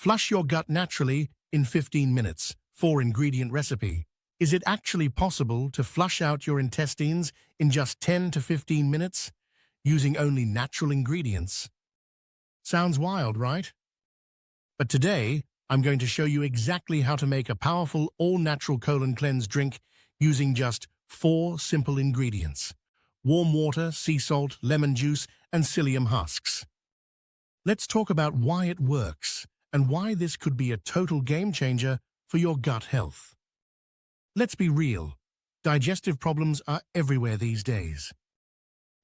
Flush your gut naturally in 15 minutes. 4-ingredient recipe. Is it actually possible to flush out your intestines in just 10 to 15 minutes using only natural ingredients? Sounds wild, right? But today, I'm going to show you exactly how to make a powerful all-natural colon cleanse drink using just 4 simple ingredients: warm water, sea salt, lemon juice, and psyllium husks. Let's talk about why it works and why this could be a total game changer for your gut health. Let's be real. Digestive problems are everywhere these days.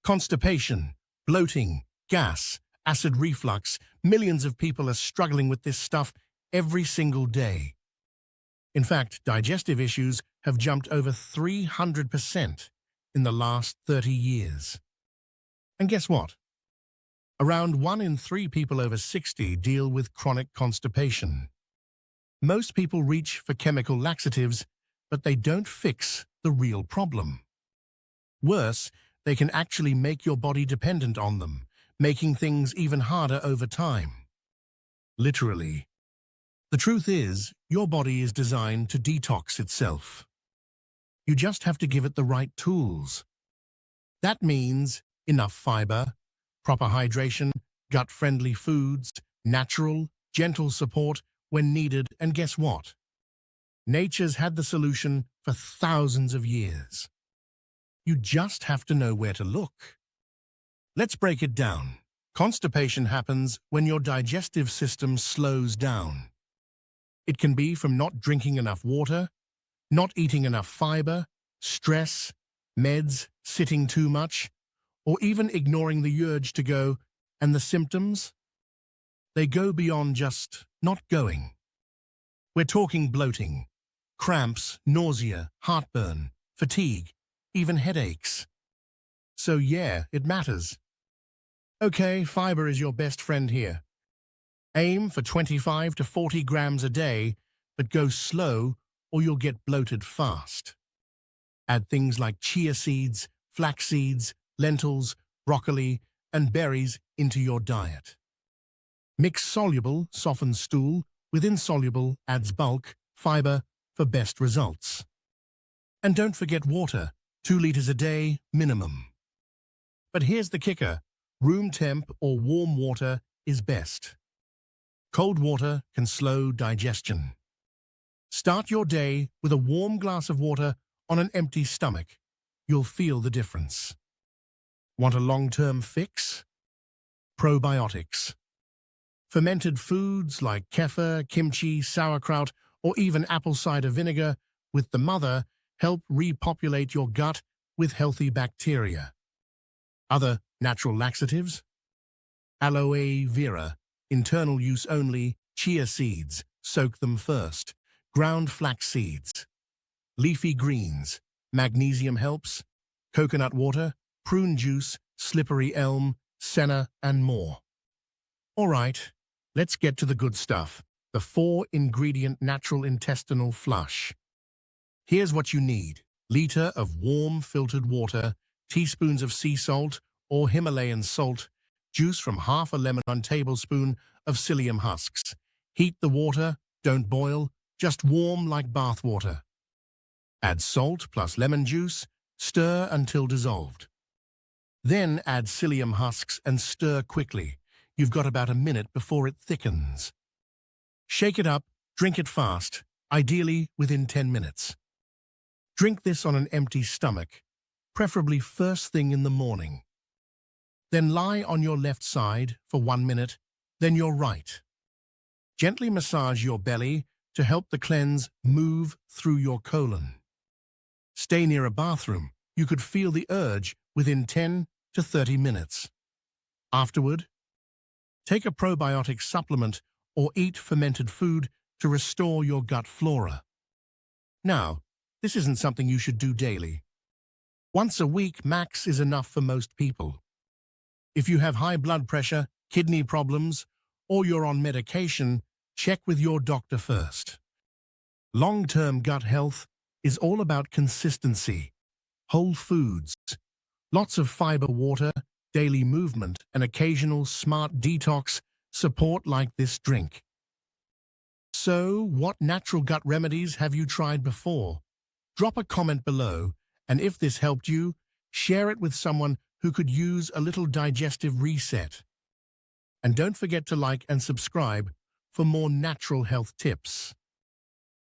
Constipation, bloating, gas, acid reflux. Millions of people are struggling with this stuff every single day. In fact, digestive issues have jumped over 300% in the last 30 years. And guess what? Around 1 in 3 people over 60 deal with chronic constipation. Most people reach for chemical laxatives, but they don't fix the real problem. Worse, they can actually make your body dependent on them, making things even harder over time. Literally. The truth is, your body is designed to detox itself. You just have to give it the right tools. That means enough fiber, proper hydration, gut-friendly foods, natural, gentle support when needed, and guess what? Nature's had the solution for thousands of years. You just have to know where to look. Let's break it down. Constipation happens when your digestive system slows down. It can be from not drinking enough water, not eating enough fiber, stress, meds, sitting too much, or even ignoring the urge to go. And the symptoms? They go beyond just not going. We're talking bloating, cramps, nausea, heartburn, fatigue, even headaches. So yeah, it matters. Okay, fiber is your best friend here. Aim for 25 to 40 grams a day, but go slow or you'll get bloated fast. Add things like chia seeds, flax seeds, lentils, broccoli, and berries into your diet. Mix soluble, softens stool, with insoluble, adds bulk, fiber, for best results. And don't forget water, 2 liters a day, minimum. But here's the kicker: room temp or warm water is best. Cold water can slow digestion. Start your day with a warm glass of water on an empty stomach. You'll feel the difference. Want a long-term fix? Probiotics. Fermented foods like kefir, kimchi, sauerkraut, or even apple cider vinegar with the mother help repopulate your gut with healthy bacteria. Other natural laxatives? Aloe vera, internal use only, chia seeds, soak them first, ground flax seeds. Leafy greens, magnesium helps, coconut water, prune juice, slippery elm, senna, and more. All right, let's get to the good stuff, the 4-ingredient natural intestinal flush. Here's what you need: liter of warm filtered water, teaspoons of sea salt or Himalayan salt, juice from half a lemon, 1 tablespoon of psyllium husks. Heat the water, don't boil, just warm like bath water. Add salt plus lemon juice, stir until dissolved. Then add psyllium husks and stir quickly. You've got about a minute before it thickens. Shake it up, drink it fast, ideally within 10 minutes. Drink this on an empty stomach, preferably first thing in the morning. Then lie on your left side for 1 minute, then your right. Gently massage your belly to help the cleanse move through your colon. Stay near a bathroom. You could feel the urge within 10 to 30 minutes. Afterward, take a probiotic supplement or eat fermented food to restore your gut flora. Now, this isn't something you should do daily. Once a week max is enough for most people. If you have high blood pressure, kidney problems, or you're on medication, check with your doctor first. Long-term gut health is all about consistency, whole foods, lots of fiber, water, daily movement, and occasional smart detox support like this drink. So, what natural gut remedies have you tried before? Drop a comment below, and if this helped you, share it with someone who could use a little digestive reset. And don't forget to like and subscribe for more natural health tips.